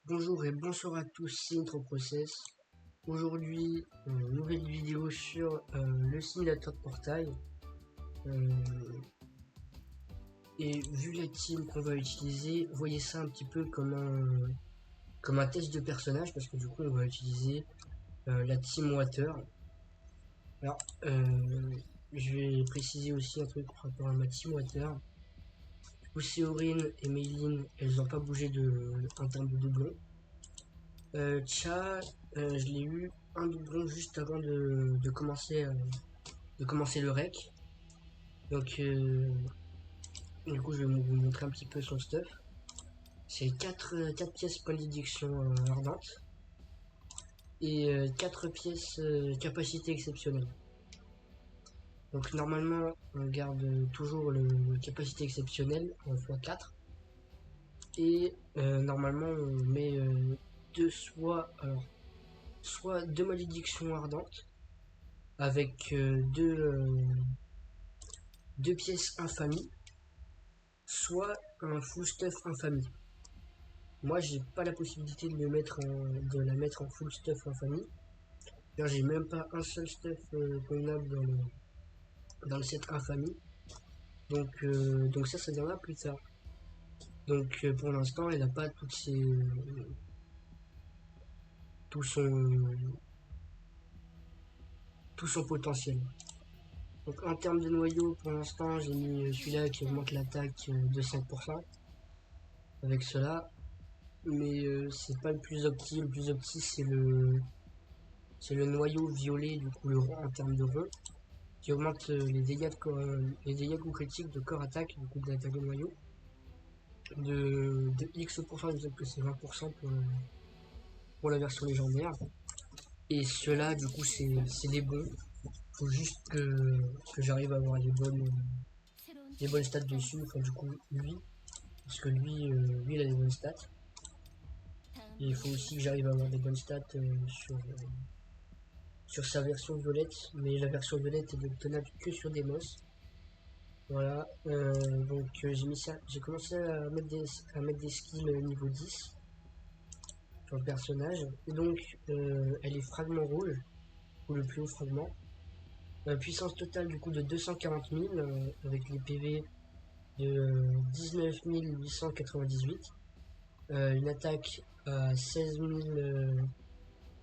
Bonjour et bonsoir à tous, c'est IntroProcess. Aujourd'hui, nouvelle vidéo sur le simulateur de portail. Et vu la team qu'on va utiliser, voyez ça un petit peu comme un test de personnage, parce que du coup on va utiliser la team Water. Alors, je vais préciser aussi un truc par rapport à ma team Water. Du coup, Séorine et Meiline, elles n'ont pas bougé en termes de doublons. Cha, je l'ai eu un doublon juste avant de commencer le rec. Donc, du coup, je vais vous montrer un petit peu son stuff. C'est 4 pièces malédiction ardente et 4 pièces capacité exceptionnelle. Donc, normalement, on garde toujours le capacité exceptionnelle en x4. Et normalement, on met soit deux malédictions ardentes avec deux pièces infamie, soit un full stuff infamie. Moi, j'ai pas la possibilité de la mettre en full stuff infamie. J'ai même pas un seul stuff convenable dans le set infamie. Donc ça viendra plus tard. Donc pour l'instant, elle n'a pas tout son potentiel. Donc en termes de noyau, pour l'instant, j'ai mis celui-là qui augmente l'attaque de 5% avec cela. Mais c'est pas le plus opti. Le plus opti, c'est le noyau violet, du coup le rond en termes de rond, qui augmente les dégâts coup critiques de corps attaque, du coup de l'attaque de noyau, de X%, il me semble que c'est 20% pour la version légendaire. Et ceux-là, du coup, c'est des bons. Faut juste que j'arrive à avoir les bonnes stats dessus. Enfin, du coup, lui, parce que lui, il a des bonnes stats. Et il faut aussi que j'arrive à avoir des bonnes stats sur sa version violette, mais la version violette est obtenable que sur Demos. Voilà, donc j'ai commencé à mettre des skills niveau 10 sur le personnage, et donc elle est fragment rouge, ou le plus haut fragment. Puissance totale du coup de 240 000, avec les PV de 19 898, une attaque à 16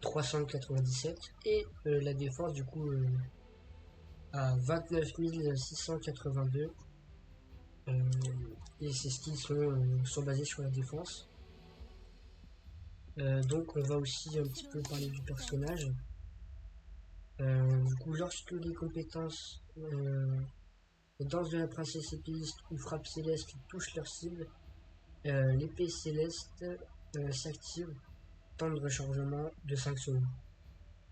397, et la défense du coup à 29 682. Et ces skills sont basés sur la défense. Donc on va aussi un petit peu parler du personnage. Du coup, lorsque les compétences danse de la princesse épéiste ou frappe céleste touchent leur cible, l'épée céleste s'active, temps de rechargement de 5 secondes.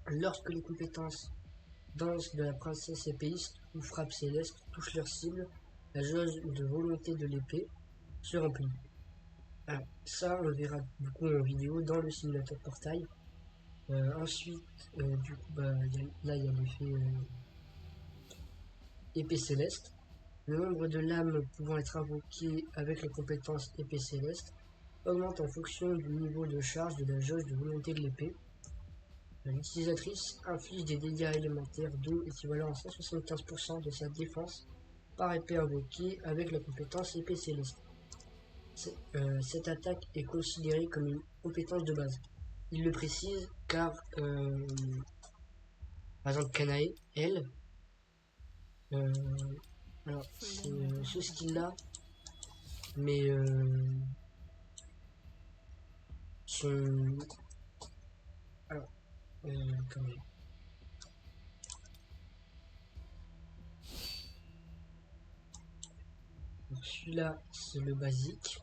Lorsque les compétences danse de la princesse épéiste ou frappe céleste touchent leur cible, la jauge de volonté de l'épée se remplit. Alors, ça, on le verra du coup en vidéo dans le simulateur de portail. Ensuite, du coup, là, il y a l'effet épée céleste. Le nombre de lames pouvant être invoquées avec la compétence épée céleste augmente en fonction du niveau de charge de la jauge de volonté de l'épée. L'utilisatrice inflige des dégâts élémentaires d'eau équivalent à 175% de sa défense par épée invoquée avec la compétence épée céleste. Cette attaque est considérée comme une compétence de base. Il le précise car, par exemple, Kanae, elle, alors c'est ce skill-là, mais son... Alors, attendez. Celui-là, c'est le basique.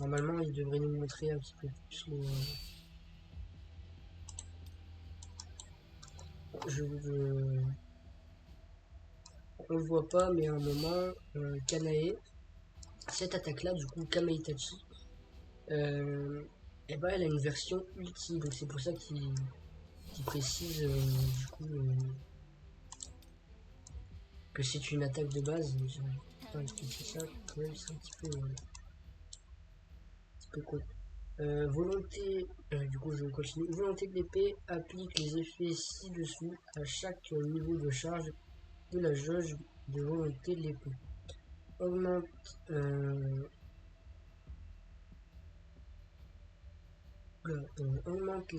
Normalement, il devrait nous montrer un petit peu plus le... On le voit pas, mais à un moment, Kanae, cette attaque-là, du coup, Kamaitachi, et ben, elle a une version ulti, donc c'est pour ça qu'il précise du coup que c'est une attaque de base. Putain, expliquer ça, quand même, c'est un petit peu con. Volonté, du coup je continue. Volonté de l'épée applique les effets ci-dessous à chaque niveau de charge de la jauge de volonté de l'épée. Augmente augmente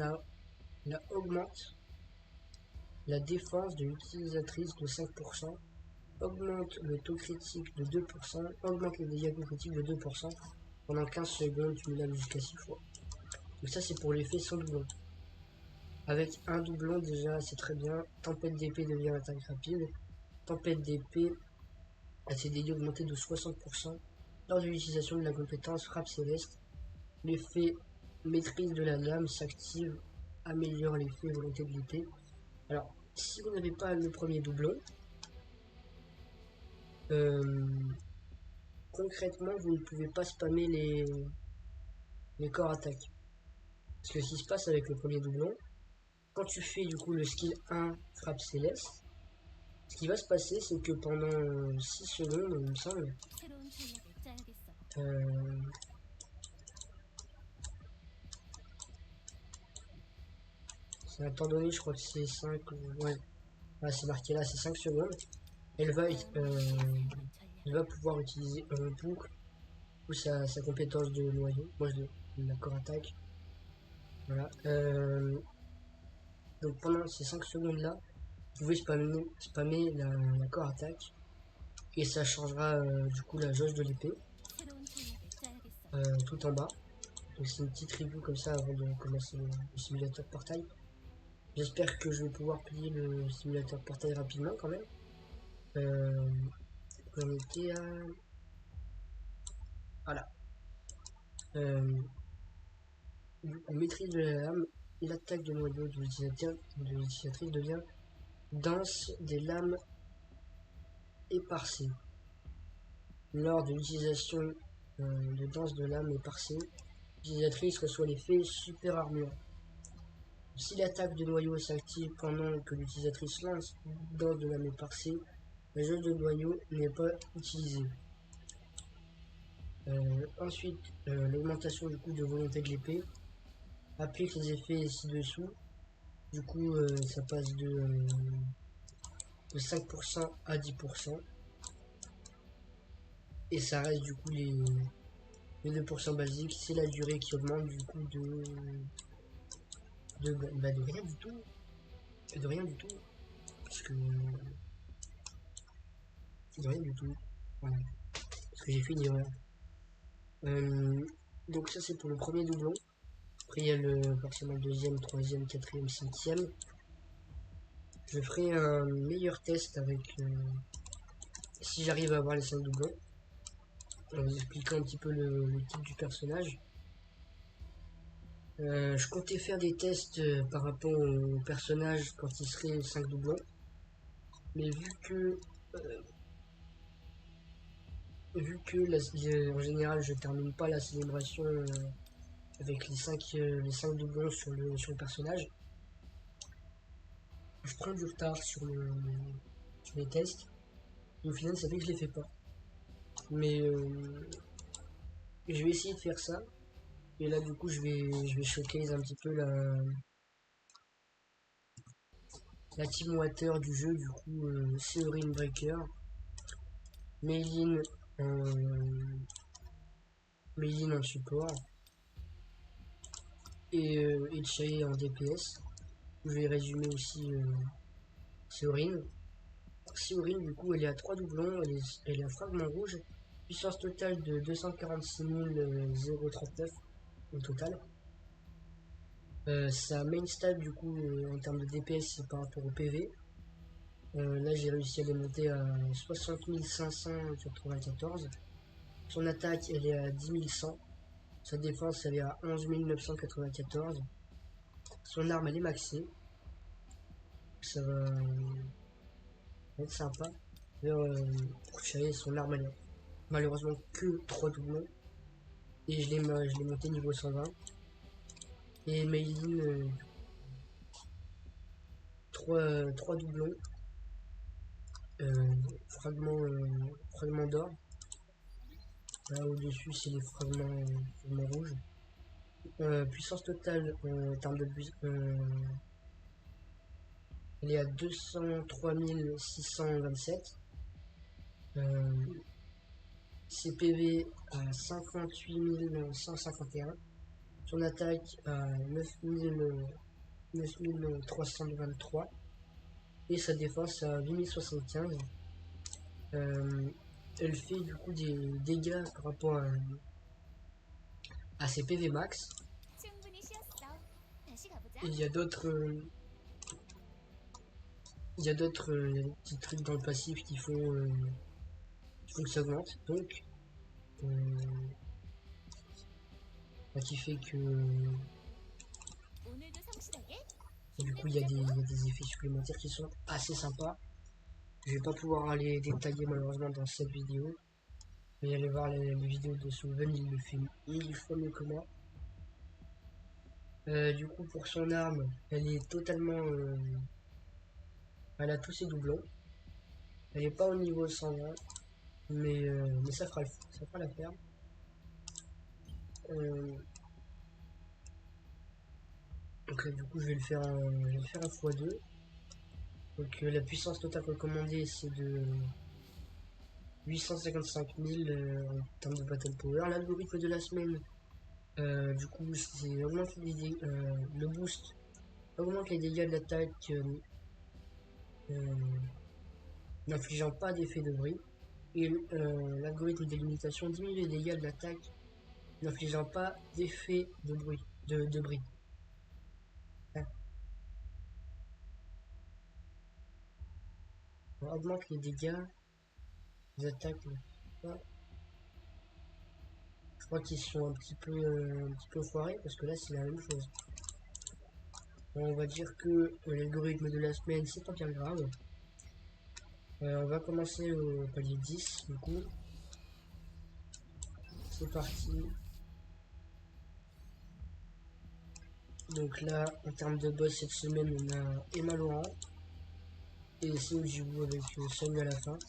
augmente la défense de l'utilisatrice de 5%, augmente le taux critique de 2%, augmente les dégâts critiques de 2% pendant 15 secondes, cumulable jusqu'à 6 fois. Donc ça c'est pour l'effet sans doublon. Avec un doublon déjà c'est très bien. Tempête d'épée devient attaque rapide. Tempête d'épée a ses dégâts augmentés de 60% lors de l'utilisation de la compétence frappe céleste. L'effet maîtrise de la lame s'active, améliore l'effet volonté de l'épée. Alors si vous n'avez pas le premier doublon, concrètement vous ne pouvez pas spammer les corps attaques. Parce que ce qui se passe avec le premier doublon, quand tu fais du coup le skill 1 frappe céleste, ce qui va se passer c'est que pendant 6 secondes, il me semble, c'est un temps donné, je crois que c'est 5, ouais, ah, c'est marqué là, c'est 5 secondes, elle va pouvoir utiliser un boucle ou sa compétence de noyau, moi je la corps attaque, voilà, donc pendant ces 5 secondes là, vous pouvez spammer la corps attaque, et ça changera du coup la jauge de l'épée, tout en bas. Donc c'est une petite review comme ça avant de commencer le simulateur de portail. J'espère que je vais pouvoir plier le simulateur de portail rapidement quand même. On était à... Voilà. Du coup, maîtrise de la lame, l'attaque de noyau de l'utilisatrice devient dense des lames éparcées. Lors de l'utilisation de danse de lames éparcées, l'utilisatrice reçoit l'effet super armure. Si l'attaque de noyau s'active pendant que l'utilisatrice lance danse de lame éparcée, la jauge de noyau n'est pas utilisée. Ensuite, l'augmentation du coup de volonté de l'épée applique les effets ci-dessous. Du coup, ça passe de 5% à 10%. Et ça reste du coup les 2% basiques. C'est la durée qui augmente du coup de rien du tout. De rien du tout. Parce que... De rien du tout. Voilà. Parce que j'ai fait une erreur. Donc ça c'est pour le premier doublon. Après il y a forcément le deuxième, troisième, quatrième, cinquième. Je ferai un meilleur test avec si j'arrive à avoir les 5 doublons. En vous expliquant un petit peu le type du personnage. Je comptais faire des tests par rapport au personnage quand il serait 5 doublons. Mais vu que en général je termine pas la célébration avec les 5 doublons sur le personnage, je prends du retard sur les tests. Et au final ça fait que je les fais pas. Mais je vais essayer de faire ça. Et là du coup je vais choquer un petit peu la team water du jeu. Du coup Seorin Breaker, Meilin en support et Chae en DPS. Je vais résumer aussi Seorin. Seorin du coup elle est à 3 doublons, elle est à fragment rouge, puissance totale de 246 039 au total. Sa main stat du coup en termes de DPS c'est par rapport au PV. Là j'ai réussi à les monter à 60 594. Son attaque elle est à 10 100. Sa défense elle est à 11 994. Son arme elle est maxée. Ça va être sympa. Pour tirer son arme elle est malheureusement que 3 doublons. Et je l'ai monté niveau 120. Et Meilin 3 doublons. Fragments d'or. Là au dessus c'est les fragments rouges. Puissance totale en termes de elle est à 203 627. CPV à 58 151. Son attaque à 9323. Et sa défense à 8075. Elle fait du coup des dégâts par rapport à ses PV max. Et il y a d'autres petits trucs dans le passif qui font que ça augmente. Donc qui fait que du coup il y a des effets supplémentaires qui sont assez sympas. Je vais pas pouvoir aller détailler malheureusement dans cette vidéo. Mais allez voir les vidéos de Souven, il le fait 1000 fois mieux que moi. Du coup pour son arme, elle est totalement... elle a tous ses doublons. Elle est pas au niveau 120. Mais ça fera l'affaire. Donc du coup je vais le faire en x2. Donc la puissance totale recommandée c'est de 855 000 en termes de battle power. L'algorithme de la semaine, du coup c'est augmente le boost, augmente les dégâts de l'attaque n'infligeant pas d'effet de bruit. Et l'algorithme des limitations diminue les dégâts de l'attaque n'infligeant pas d'effet de bruit. De bruit. Hein. On augmente les dégâts des attaques. Je crois qu'ils sont un petit peu foirés parce que là c'est la même chose. Bon, on va dire que l'algorithme de la semaine c'est pas bien grave. On va commencer au palier 10 du coup. C'est parti. Donc là en termes de boss cette semaine on a Emma Laurent et Seojibu avec Sony à la fin.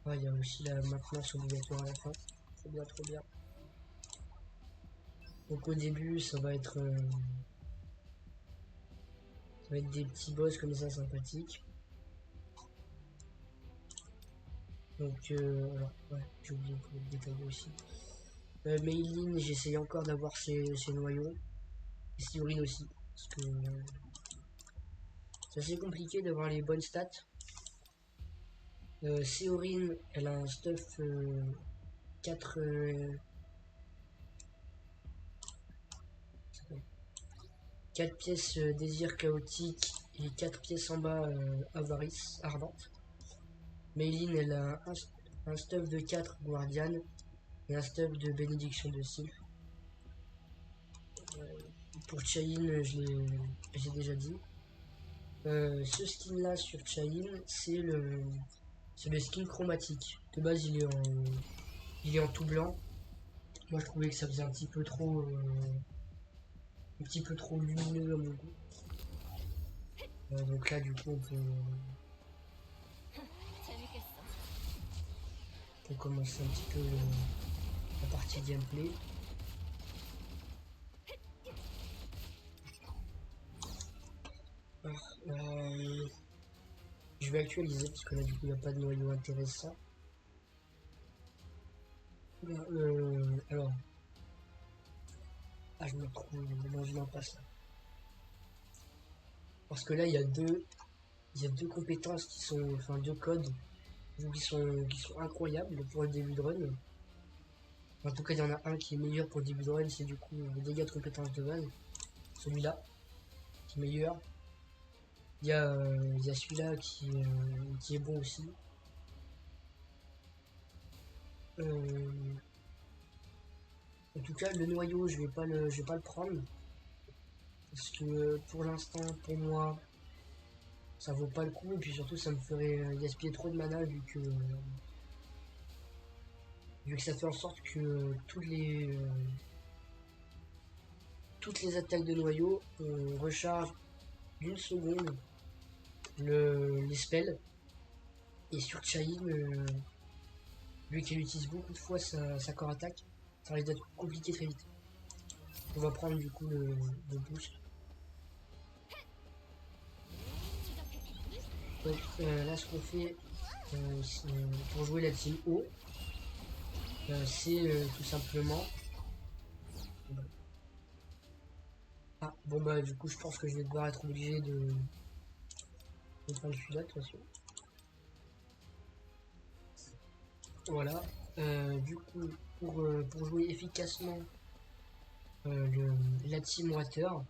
Ah, il y a aussi la maintenance obligatoire à la fin. C'est bien, trop bien. Donc au début ça va être des petits boss comme ça sympathiques. Donc alors ouais, j'ai oublié de le détailler aussi. Meiling, j'essaye encore d'avoir ses noyaux. Et Siorin aussi. Parce que c'est assez compliqué d'avoir les bonnes stats. Siorin, elle a un stuff 4 4 pièces désir chaotique et 4 pièces en bas avarice ardente. Meiling, elle a un stuff de 4 guardian et un stuff de bénédiction de Sylph. Pour Chain, j'ai déjà dit. Ce skin là sur Chain, c'est le skin chromatique. De base, il est en tout blanc. Moi, je trouvais que ça faisait un petit peu trop lumineux à mon goût. Donc là, du coup, on peut commencer un petit peu la partie gameplay. Je vais actualiser parce que là, du coup, il n'y a pas de noyau intéressant. Alors, je me trouve dans une impasse là. Parce que là, il y a deux compétences qui sont, enfin, deux codes qui sont incroyables pour le début de run. En tout cas, il y en a un qui est meilleur pour le début de run, c'est du coup le dégât de compétence de base. Celui-là, qui est meilleur. Il y a celui-là qui est bon aussi. En tout cas, le noyau, je vais pas le prendre. Parce que pour l'instant, pour moi, ça vaut pas le coup. Et puis surtout, ça me ferait gaspiller trop de mana vu que ça fait en sorte que toutes les attaques de noyau rechargent d'une seconde les spells. Et sur Chain, vu qu'elle utilise beaucoup de fois sa corps attaque, ça risque d'être compliqué très vite. On va prendre du coup le boost. Donc là ce qu'on fait pour jouer la team O, c'est tout simplement... Ah bon bah du coup je pense que je vais devoir être obligé de prendre celui-là de toute façon. Voilà. Du coup pour jouer efficacement la team water,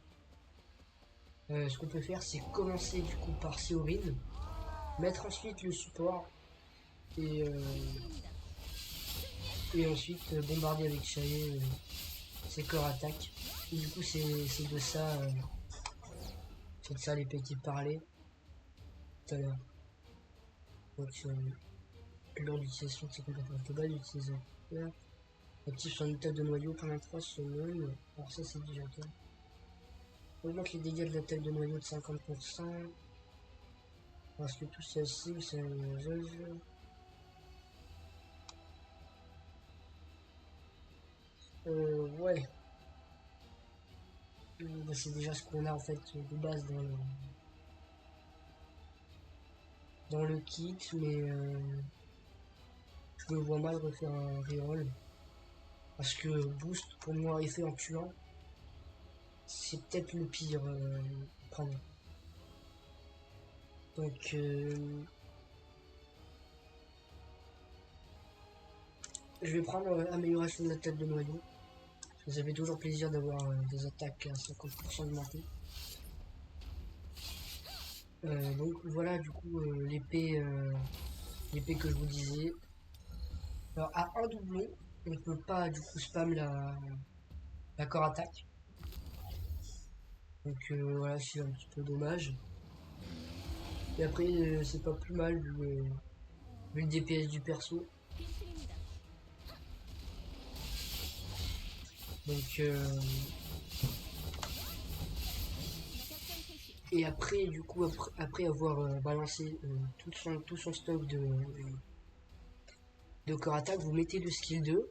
ce qu'on peut faire c'est commencer du coup par Séorine, mettre ensuite le support et ensuite bombarder avec Chaillé ses corps attaque. Et du coup c'est de ça l'épée qui parlait tout à l'heure. Donc lors d'utilisation de ses compétences globales, l'utilisateur active son état de noyau pendant 3 secondes. Alors ça c'est déjà bien. Augmente les dégâts de l'attaque de noyau de 50%. Parce que tout ça cible c'est ouais. C'est déjà ce qu'on a en fait de base dans le kit, mais je me vois mal refaire un reroll. Parce que boost pour moi effet en tuant, c'est peut-être le pire à prendre. Donc je vais prendre amélioration de la tête de noyau. Ça fait toujours plaisir d'avoir des attaques à 50% augmentées. Donc voilà du coup l'épée que je vous disais. Alors à un doublon, on ne peut pas du coup spam la corps attaque. Donc voilà, c'est un petit peu dommage. Et après c'est pas plus mal vu le DPS du perso. Donc et après du coup après avoir balancé tout son stock de corps attaque, vous mettez le skill 2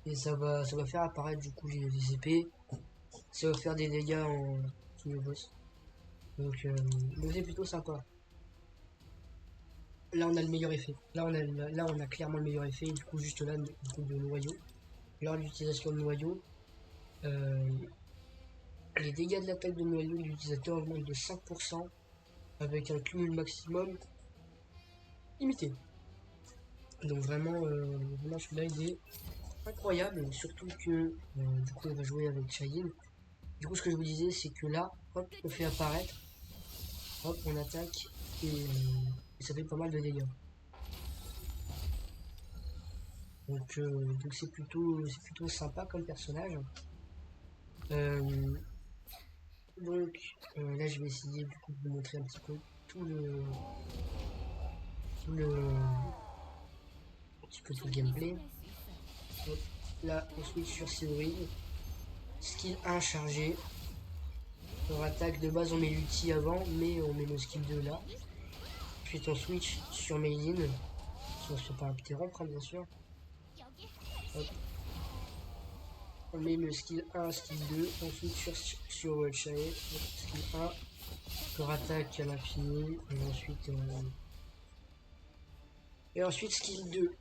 et ça va faire apparaître du coup les épées. Ça va faire des dégâts sous le boss. Donc c'est plutôt sympa. Là on a le meilleur effet. Là on a clairement le meilleur effet. Et du coup juste là du coup, de noyau. Lors de l'utilisation de noyau, les dégâts de l'attaque de noyau de l'utilisateur augmentent de 5% avec un cumul maximum limité. Donc vraiment, celui-là il est incroyable, surtout que du coup on va jouer avec Cheyenne. Du coup ce que je vous disais c'est que là, hop, on fait apparaître, hop, on attaque et ça fait pas mal de dégâts. Donc c'est plutôt sympa comme personnage. Donc là je vais essayer du coup de vous montrer un petit peu tout le un petit peu tout le gameplay. Hop, là on switch sur Séorine. Skill 1 chargé. Pour attaque de base on met l'ulti avant mais on met le skill 2 là. Ensuite on switch sur Meilin. Si on se fait pas interrompre bien sûr. Hop. On met le skill 1, skill 2, ensuite sur Chae, skill 1, pour attaque à l'infini, et ensuite skill 2.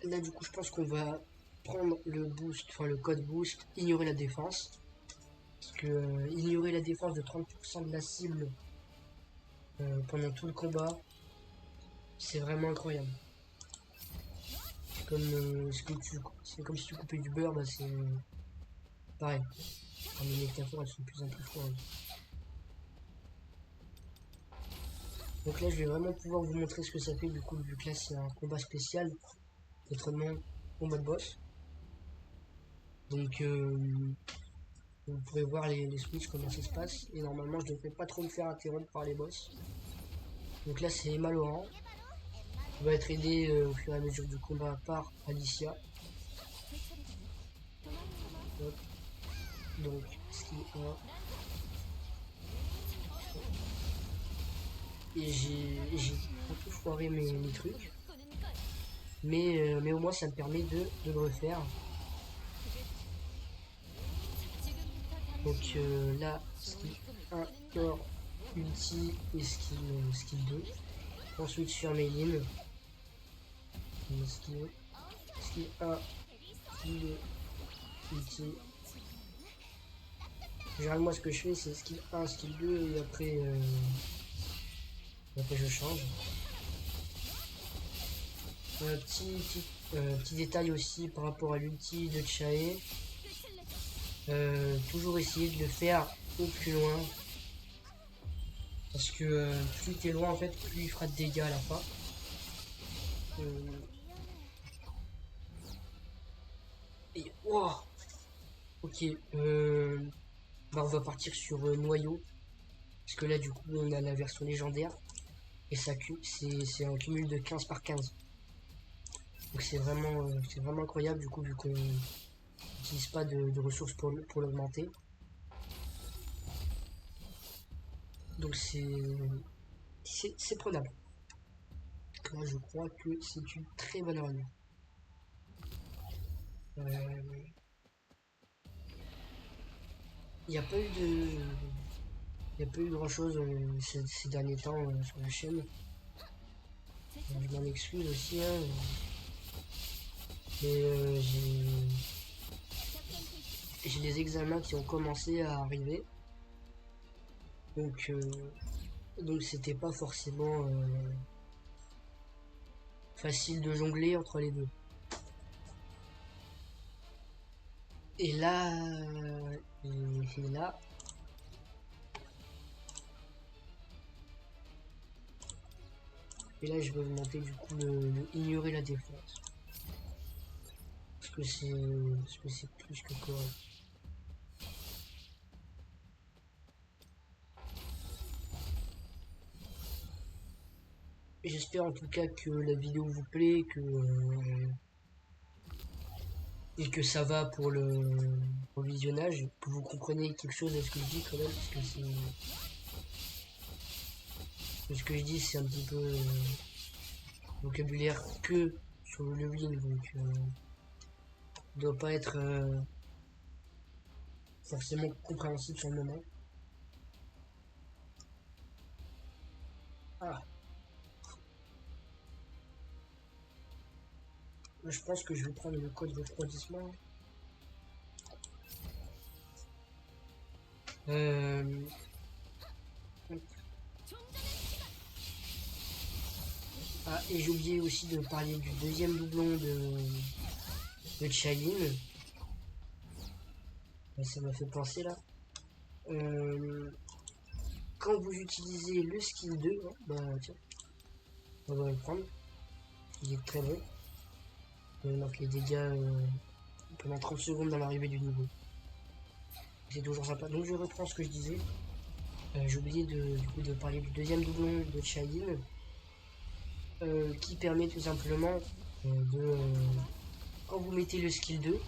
Là du coup je pense qu'on va prendre le boost, enfin le code boost, ignorer la défense. Parce que ignorer la défense de 30% de la cible pendant tout le combat, c'est vraiment incroyable. C'est comme si tu coupais du beurre, bah c'est pareil. Enfin, les métaphores elles sont de plus en plus fortes. Donc là je vais vraiment pouvoir vous montrer ce que ça fait du coup vu que là c'est un combat spécial, autrement combat de boss. Donc vous pourrez voir les switches comment ça se passe et normalement je ne devrais pas trop me faire interrompre par les boss. Donc là c'est Malorant qui va être aidé au fur et à mesure du combat par Alicia. Hop. Donc skill 1. Et j'ai un peu foiré mes trucs. Mais au moins ça me permet de le refaire. Donc là, skill 1, corps, ulti et skill 2. Ensuite sur mes lignes, skill 1, skill 2, ulti. Généralement, ce que je fais, c'est skill 1, skill 2 et après je change. Petit détail aussi par rapport à l'ulti de Chae. Toujours essayer de le faire au plus loin. Parce que plus t'es loin, en fait, plus il fera de dégâts à la fin. Et wow. Ok. Bah on va partir sur noyau. Parce que là, du coup, on a la version légendaire. Et ça c'est un cumul de 15 par 15. Donc c'est vraiment incroyable, du coup, vu qu'on n'utilise pas de ressources pour l'augmenter. Donc c'est prenable. Donc là, je crois que c'est une très bonne arme. Il n'y a pas eu de... Il n'y a pas eu grand chose ces derniers temps sur la chaîne. Je m'en excuse aussi, hein, mais j'ai les examens qui ont commencé à arriver. Donc c'était pas forcément facile de jongler entre les deux. Et là, et là, et là, je vais augmenter du coup le ignorer la défense. Parce que c'est plus que correct. J'espère en tout cas que la vidéo vous plaît, et que ça va pour le visionnage, que vous comprenez quelque chose à ce que je dis quand même, parce que ce que je dis c'est un petit peu vocabulaire que sur le win, donc doit pas être forcément compréhensible sur le moment. Ah, je pense que je vais prendre le code de refroidissement. Ah, et j'ai oublié aussi de parler du deuxième doublon de Chayine. Ça m'a fait penser là. Quand vous utilisez le skill 2, hein, bah tiens, on va le prendre. Il est très bon. Il marque les dégâts pendant 30 secondes dans l'arrivée du niveau. C'est toujours sympa. Donc je reprends ce que je disais. J'ai oublié du coup de parler du deuxième doublon de Chayine. Qui permet tout simplement quand vous mettez le skill 2,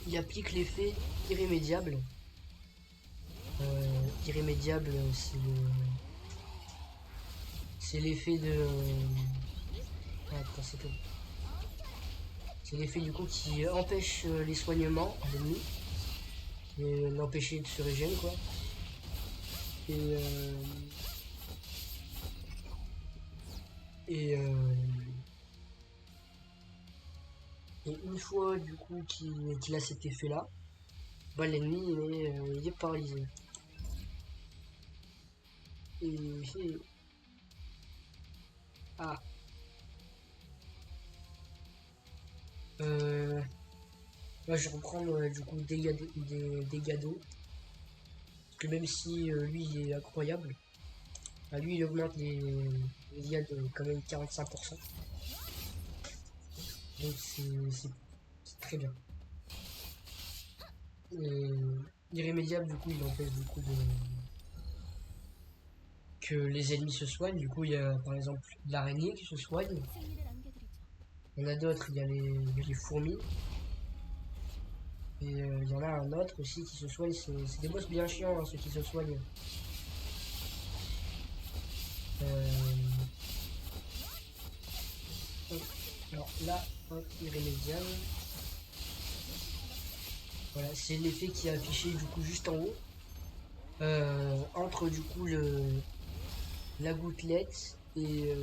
il applique l'effet irrémédiable. Irrémédiable, c'est l'effet de... c'est l'effet du coup qui empêche les soignements à l'ennemi et l'empêcher de se régénérer quoi. Et, et, et une fois du coup qu'il a cet effet là, bah, l'ennemi il est paralysé. Et ah là je reprends du coup des dégâts d'eau. Parce que même si lui il est incroyable, bah, lui il augmente les dégâts de quand même 45%. Donc c'est très bien. Et irrémédiable du coup il empêche beaucoup de que les ennemis se soignent. Du coup il y a par exemple l'araignée qui se soigne. Il y en a d'autres, il y a les fourmis. Et il y en a un autre aussi qui se soigne. C'est des boss bien chiants hein, ceux qui se soignent. Alors là, hop, irrémédiable. Voilà, c'est l'effet qui est affiché du coup juste en haut. Entre du coup la gouttelette et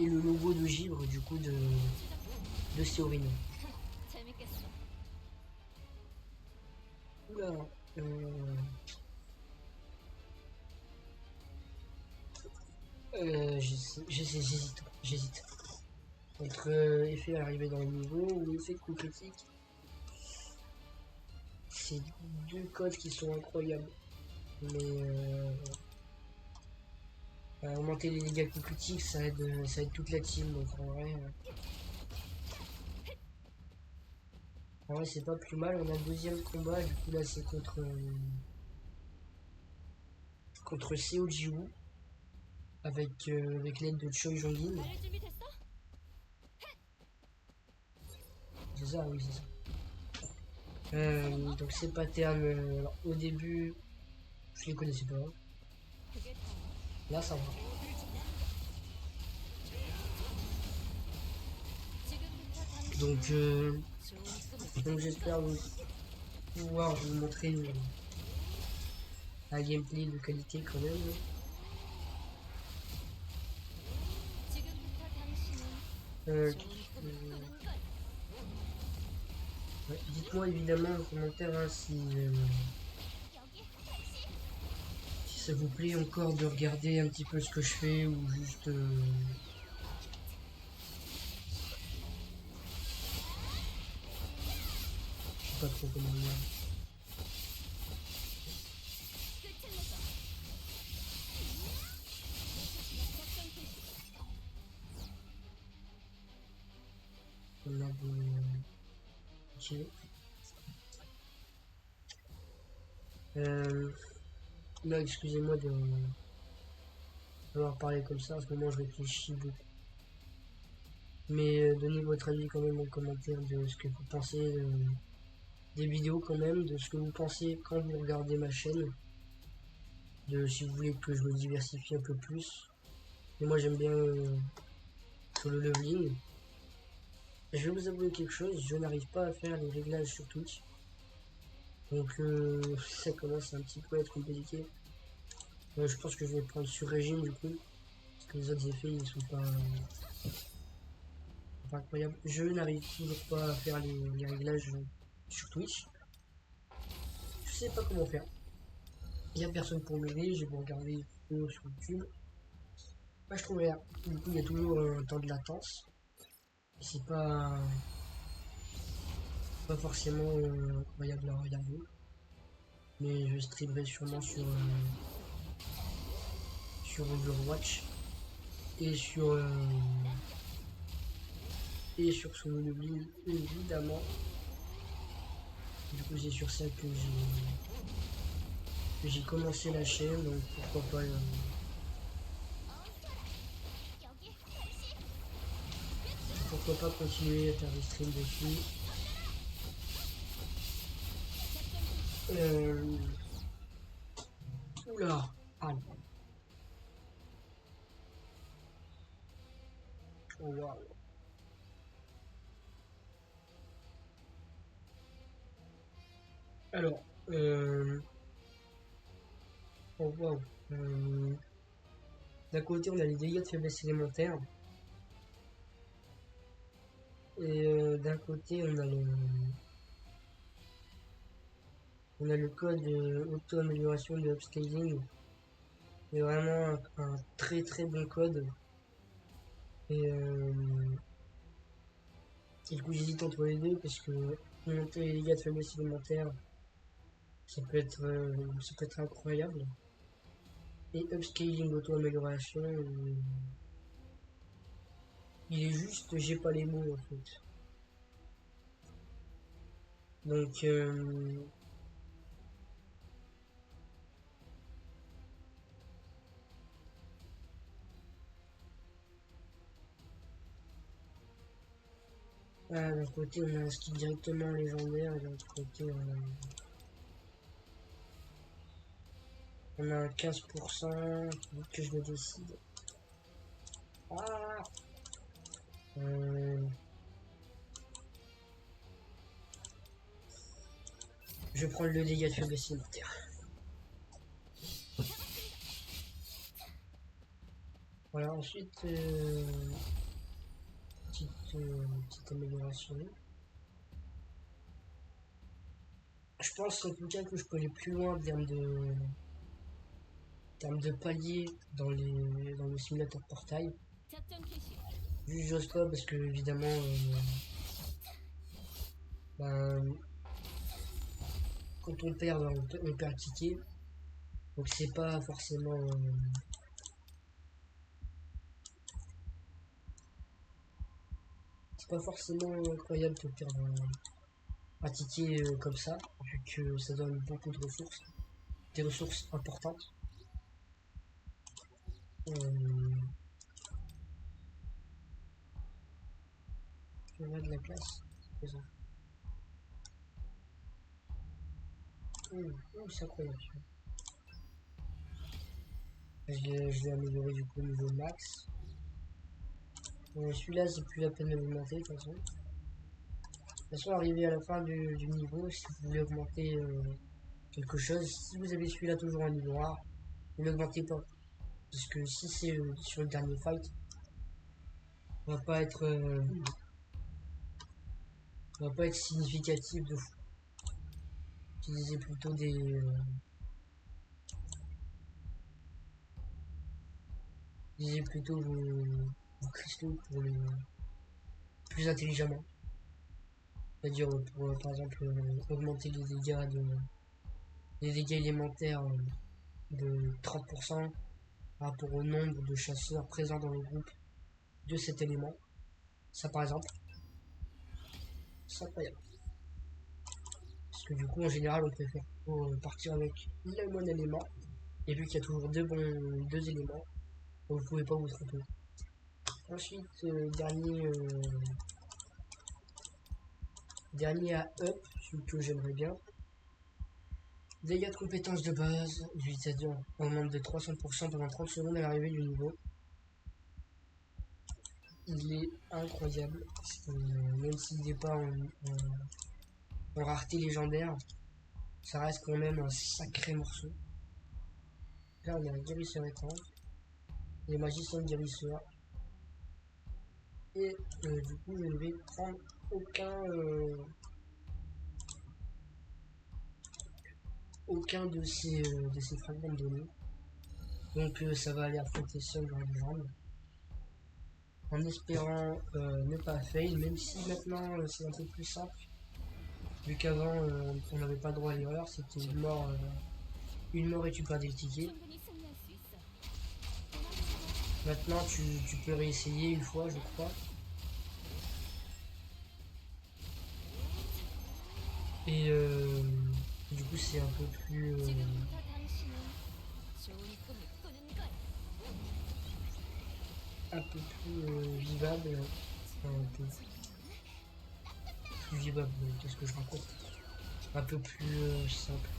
le logo de Givre du coup de Seorino. Oula, euh, j'hésite. Entre effet à l'arrivée dans le niveau ou effet de coup critique. C'est deux codes qui sont incroyables. Mais augmenter les dégâts coup critiques, ça aide toute la team. Donc en vrai c'est pas plus mal. On a le deuxième combat. Du coup là c'est contre Seo Jiwoo avec l'aide de Choi Jong-in. C'est ça, oui c'est ça. Donc ces patterns, au début je les connaissais pas. Là ça va. Donc, donc j'espère pouvoir vous montrer un gameplay de qualité quand même. Euh, ouais, dites-moi évidemment en commentaire hein, si ça vous plaît encore de regarder un petit peu ce que je fais ou juste je sais pas trop comment dire. On a ok. Euh, Là excusez-moi d'avoir parlé comme ça, en ce moment je réfléchis beaucoup. Mais donnez votre avis quand même en commentaire de ce que vous pensez des vidéos quand même, de ce que vous pensez quand vous regardez ma chaîne, de si vous voulez que je me diversifie un peu plus. Et moi j'aime bien sur le leveling. Je vais vous avouer quelque chose, je n'arrive pas à faire les réglages sur Twitch. Donc ça commence un petit peu à être compliqué. Je pense que je vais prendre sur régime du coup. Parce que les autres effets ils sont pas incroyables. Je n'arrive toujours pas à faire les réglages sur Twitch. Je sais pas comment faire. Il n'y a personne pour m'aider, j'ai beau regarder des vidéos sur YouTube. Moi je trouve rien. Du coup il y a toujours un temps de latence. C'est pas forcément incroyable à regarder. Mais je streamerai sûrement sur Overwatch et sur Solo Leveling évidemment. Du coup c'est sur ça que j'ai commencé la chaîne, donc pourquoi pas continuer à faire des streams dessus. Euh, Oula, ah, oh, wow. Alors, oh, wow. Euh, D'un côté on a les dégâts de faiblesse élémentaire et d'un côté on a le code auto-amélioration de upscaling. C'est vraiment un très très bon code. Et, du coup j'hésite entre les deux parce que monter les dégâts de faiblesse élémentaire, ça peut être incroyable. Et upscaling auto-amélioration, il est juste, j'ai pas les mots en fait. Donc, d'un côté on a un skill directement légendaire et de l'autre côté on a un 15%, que je me décide. Ah euh, Je vais prendre le dégât de faiblesse élémentaire. Voilà, ensuite, petite amélioration. Je pense en tout cas que je peux aller plus loin en termes de palier dans le simulateur de portail. Juste j'ose pas parce que évidemment ben, quand on perd, on perd le ticket. Donc c'est pas forcément incroyable de perdre un ticket comme ça, vu que ça donne beaucoup de ressources, des ressources importantes. On a de la place. C'est incroyable. Je l'ai amélioré du coup au niveau max. Celui-là, c'est plus la peine de l'augmenter de toute façon. De toute façon, arrivé à la fin du niveau, si vous voulez augmenter quelque chose, si vous avez celui-là toujours en niveau rare, ne l'augmentez pas. Parce que si c'est sur le dernier fight, on va pas être significatif de fou. Utilisez plutôt utilisez plutôt vos cristaux pour les plus intelligemment. C'est-à-dire pour par exemple augmenter les dégâts élémentaires de 30% par rapport au nombre de chasseurs présents dans le groupe de cet élément. Ça par exemple, c'est incroyable. Parce que du coup en général on préfère partir avec le bon élément. Et vu qu'il y a toujours deux éléments, vous pouvez pas vous tromper. Ensuite, dernier à up, celui que j'aimerais bien. Dégâts de compétences de base, c'est-à-dire augmente de 300% pendant 30 secondes à l'arrivée du niveau. Il est incroyable, même s'il n'est pas en rareté légendaire, ça reste quand même un sacré morceau. Là on a un guérisseur étrange, les magiciens guérisseurs, et du coup je ne vais prendre aucun de ces fragments de données. Donc ça va aller affronter seul dans les jambes. En espérant ne pas fail, même si maintenant c'est un peu plus simple. Vu qu'avant on n'avait pas droit à l'erreur, c'était une mort et tu perdais le ticket. Maintenant tu peux réessayer une fois je crois. Et du coup c'est un peu plus vivable, un peu plus vivable, qu'est-ce que je raconte, un peu plus simple.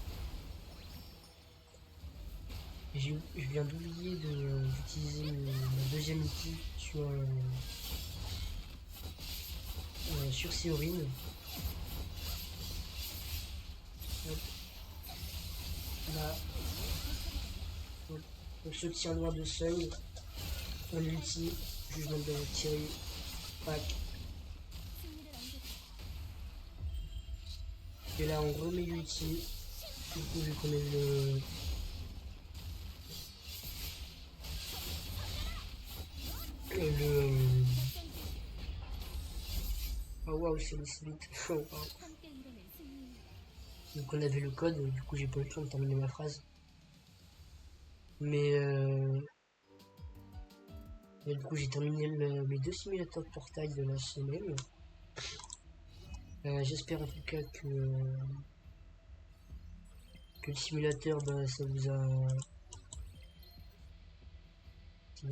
Et je viens d'oublier d'utiliser mon deuxième outil sur Séorine. Là, on se tient loin de seuil, on ulti, jugement de Thierry, pack. Et là on remet l'ulti, du coup vu qu'on a eu oh waouh, c'est vite. Oh, wow. Donc on avait le code, du coup j'ai pas eu le temps de terminer ma phrase. Mais du coup j'ai terminé mes 2 simulateurs de portail de la semaine. J'espère en tout cas que le simulateur ça vous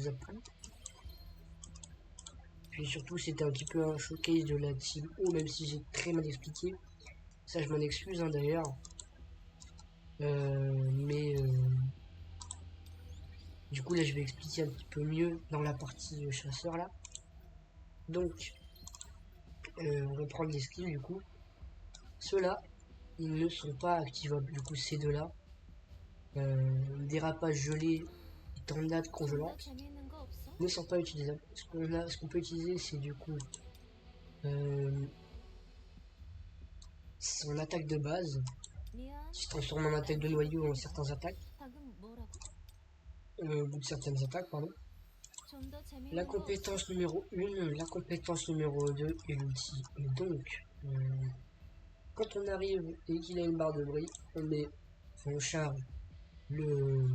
a plu. Puis surtout c'était un petit peu un showcase de la team O, même si j'ai très mal expliqué. Ça je m'en excuse d'ailleurs. Mais du coup là je vais expliquer un petit peu mieux dans la partie chasseur là. Donc on va prendre les skills du coup. Ceux-là, ils ne sont pas activables. Du coup, ces deux-là, dérapage gelé et tornade 좀 더 congelante, 재미있는 거 없어? ne sont pas utilisables. Ce qu'on peut utiliser, c'est du coup son attaque de base, 미안. qui se transforme en attaque de noyau en certaines attaques, 방금 뭐라고? au bout de certaines attaques, pardon. 좀 더 La 재미있는 거 없어? compétence numéro 1, la compétence numéro 2 et l'outil. Et donc, quand on arrive et qu'il a une barre de bris, on charge le,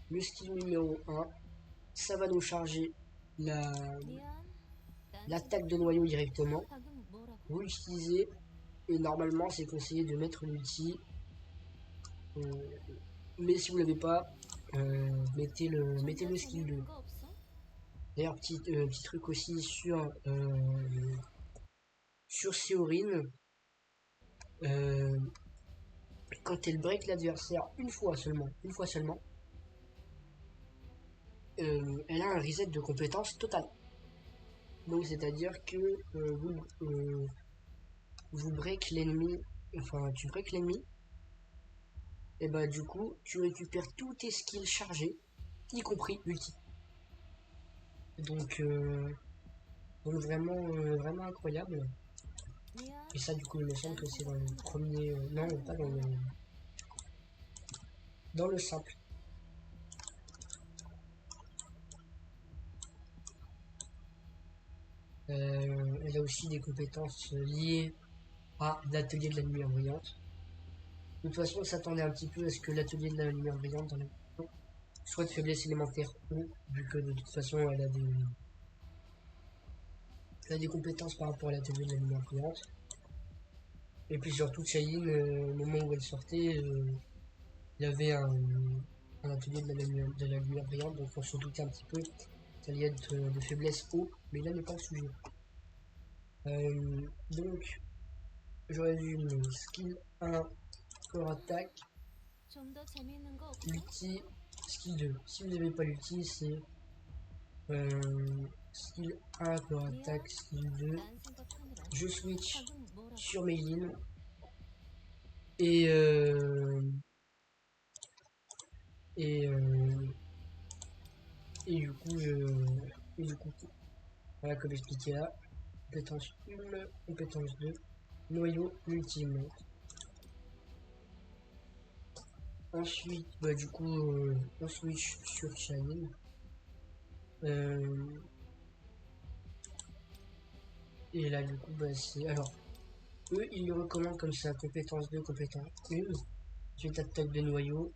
le skill numéro 1. Ça va nous charger 미안. 난 l'attaque de 지금 noyau directement. 방금 뭐라고? Vous l'utilisez et normalement c'est conseillé de mettre l'outil. Mais si vous l'avez pas, mettez 좀 le 더 skill 2. 재미있는 거 없어? D'ailleurs, petit truc aussi sur Séorine, quand elle break l'adversaire une fois seulement, elle a un reset de compétences total. Donc c'est-à-dire que vous break l'ennemi, enfin tu break l'ennemi, et bah du coup tu récupères tous tes skills chargés, y compris l'ulti. Donc, vraiment, vraiment incroyable. 미안. Et ça du coup il me semble 난 que c'est dans le 생각하느라. premier, non 방금 pas 뭐라고? dans le simple. Elle a aussi des compétences liées à l'atelier de la lumière brillante. De toute façon, on s'attendait un petit peu à ce que l'atelier de la lumière brillante dans la soit de faiblesse élémentaire ou, vu que de toute façon elle a des compétences par rapport à l'atelier de la lumière brillante. Et puis surtout, Chayine, au moment où elle sortait, il y avait un atelier de la lumière brillante, donc on se doutait un petit peu qu'elle allait être de faiblesse haut, mais là n'est pas le sujet. Donc, je résume skill 1, corps attaque, 좀 더 재미있는 거 없어? l'ulti, skill 2. Si vous n'avez pas l'ulti, c'est skill 1, corps 미안. attaque, skill 2. 난 생각하느라. Je switch 방금 뭐라고? sur mes lignes et et, euh, et du coup, voilà, comme expliqué là, compétence 1, compétence 2, noyau ultime. Ensuite, bah, du coup, on switch sur Shine. Et là, du coup, bah, c'est. Alors, eux, ils le recommandent comme ça compétence 2, compétence 1. Ensuite, attaque de noyau,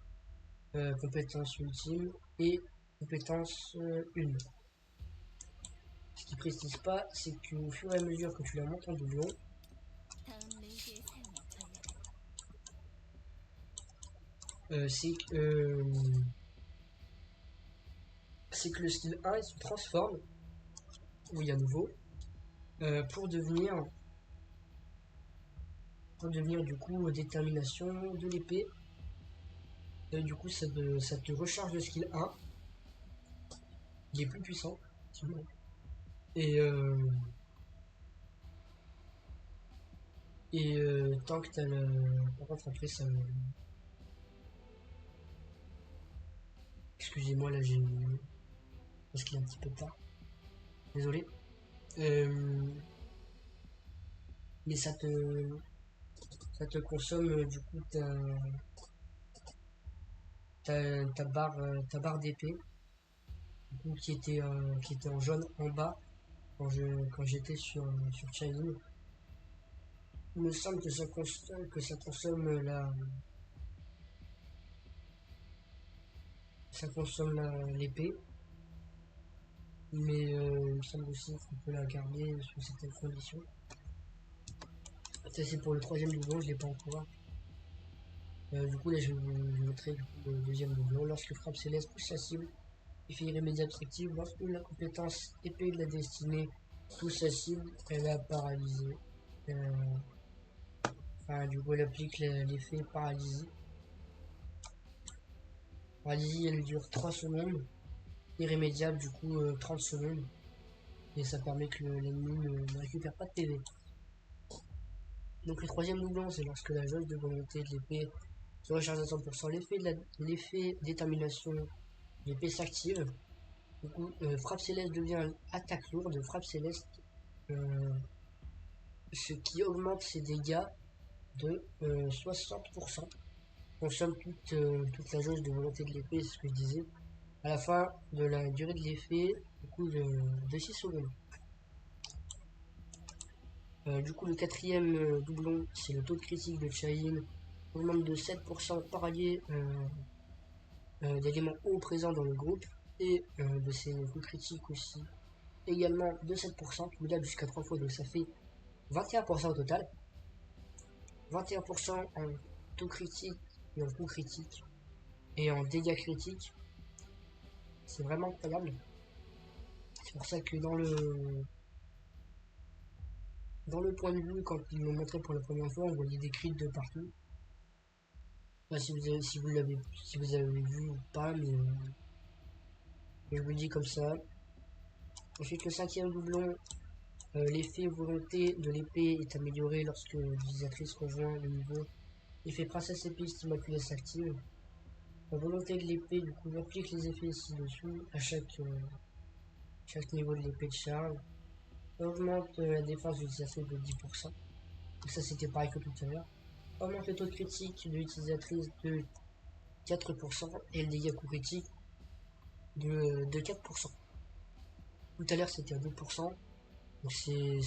compétence ultime et compétence 1. Ce qui précise pas, c'est qu'au fur et à mesure que tu la montes en doublon, 다음 레이드의 사용을 알려줘. c'est que le skill 1 il se transforme, oui à nouveau, pour devenir du coup détermination de l'épée. Et du coup ça te recharge le skill 1, il est plus puissant. Et, tant que t'as le. Par contre après ça. Excusez-moi là j'ai. Parce qu'il est un petit peu tard. Désolé. Mais ça te consomme du coup ta barre d'épée qui était en jaune en bas quand j'étais sur China. Il me semble que ça consomme l'épée, mais il me semble aussi qu'on peut la garder sous certaines conditions. Ça c'est pour le troisième doublon, je l'ai pas encore. Du coup là je vous mettrai du coup, le deuxième doublon. Lorsque frappe céleste pousse sa cible, effet irrémédiable active. Lorsque la compétence épée de la destinée touche sa cible, elle a paralysé. Enfin, du coup, elle applique l'effet paralysie. Paralysie, elle dure 3 secondes. Irrémédiable, du coup, 30 secondes. Et ça permet que l'ennemi ne récupère pas de PV. Donc le troisième doublon, c'est lorsque la jauge de volonté de l'épée se recharge à 100%. L'effet détermination de l'épée s'active. Du coup, frappe céleste devient attaque lourde. Frappe céleste, ce qui augmente ses dégâts de 60%. Consomme toute la jauge de volonté de l'épée, c'est ce que je disais. À la fin de la durée de l'effet, du coup de 6 secondes. Du coup, le quatrième doublon, c'est le taux de critique de Chain. Augmente de 7% par allié d'éléments hauts présents dans le groupe et de ses coups critiques aussi. Également de 7%, cumulable jusqu'à 3 fois, donc ça fait 21% au total. 21% en taux critique et en coups critiques et en dégâts critiques. C'est vraiment incroyable. C'est pour ça que dans le point de vue, quand ils l'ont montré pour la première fois, on voyait des crits de partout. Enfin, si vous avez vu ou pas, mais je vous le dis comme ça. Ensuite, le cinquième doublon, l'effet volonté de l'épée est amélioré lorsque l'utilisatrice rejoint le niveau. L'effet princesse épiste immaculée s'active. La volonté de l'épée, du coup, applique les effets ci-dessous à chaque niveau de l'épée de charge. Augmente la défense de l'utilisatrice de 10%. Donc ça, c'était pareil que tout à l'heure. Augmente le taux de critique de l'utilisatrice de 4% et le dégât coup critique de 4%. Tout à l'heure, c'était à 2%. Donc c'est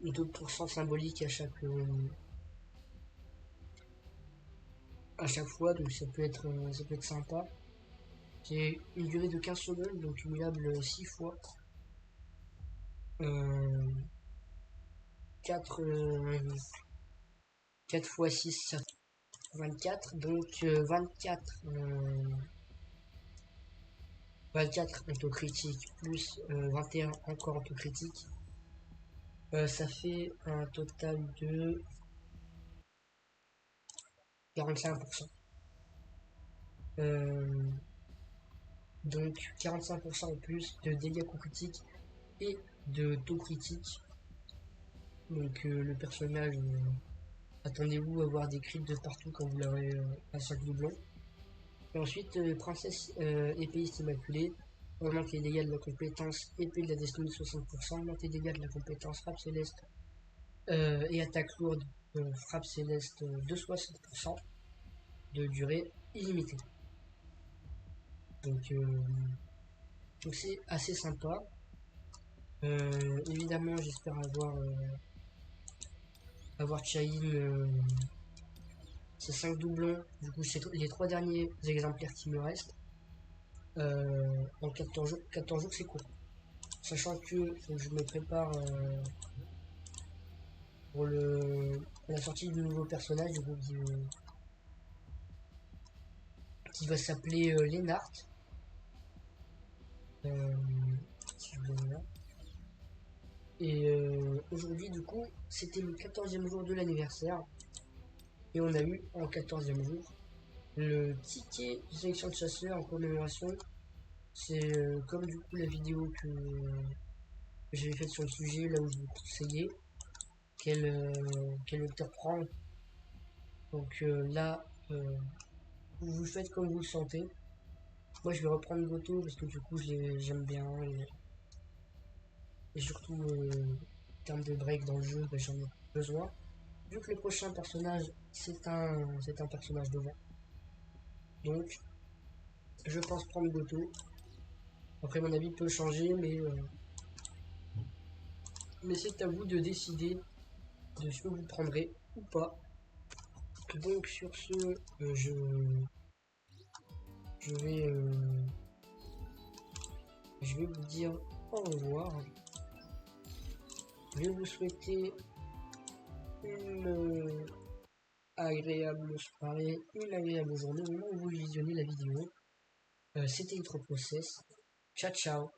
2% symbolique à chaque fois, donc ça peut être sympa. C'est une durée de 15 secondes, donc cumulable 6 fois. 4 x 6, ça fait 24. Donc 24 autocritique plus 21 encore autocritique. Ça fait un total de 45%. Donc 45% en plus de dégâts critiques et de taux critique. Donc le personnage, attendez-vous à voir des crits de partout quand vous l'aurez à 5 doublons. Et ensuite, princesse épéiste immaculée, augmente les dégâts de la compétence épée de la destinée de 60%, augmente les dégâts de la compétence frappe céleste et attaque lourde frappe céleste de 60% de durée illimitée. Donc c'est assez sympa. Évidemment, j'espère avoir Chain ces 5 doublons. Du coup, c'est les 3 derniers exemplaires qui me restent. En 14 jours, c'est court. Sachant que faut que je me prépare pour la sortie du nouveau personnage, du coup, qui va s'appeler Lennart. Si je vous donne là. Et aujourd'hui, du coup, c'était le 14e jour de l'anniversaire. Et on a eu en 14e jour le ticket de sélection de chasseur en commémoration. C'est comme du coup la vidéo que j'avais faite sur le sujet, là où je vous conseillais quel vecteur prendre. Donc là, vous faites comme vous le sentez. Moi, je vais reprendre Goto parce que du coup, j'aime bien. Et surtout, en termes de break dans le jeu, ben, j'en ai besoin. Vu que le prochain personnage, c'est un personnage de vent. Donc, je pense prendre Goto. Après, mon avis peut changer, mais c'est à vous de décider de ce que vous prendrez ou pas. Donc, sur ce, je vais vous dire au revoir. Je vais vous souhaiter une agréable soirée, une agréable journée au moment où vous visionnez la vidéo. C'était Process. Ciao ciao.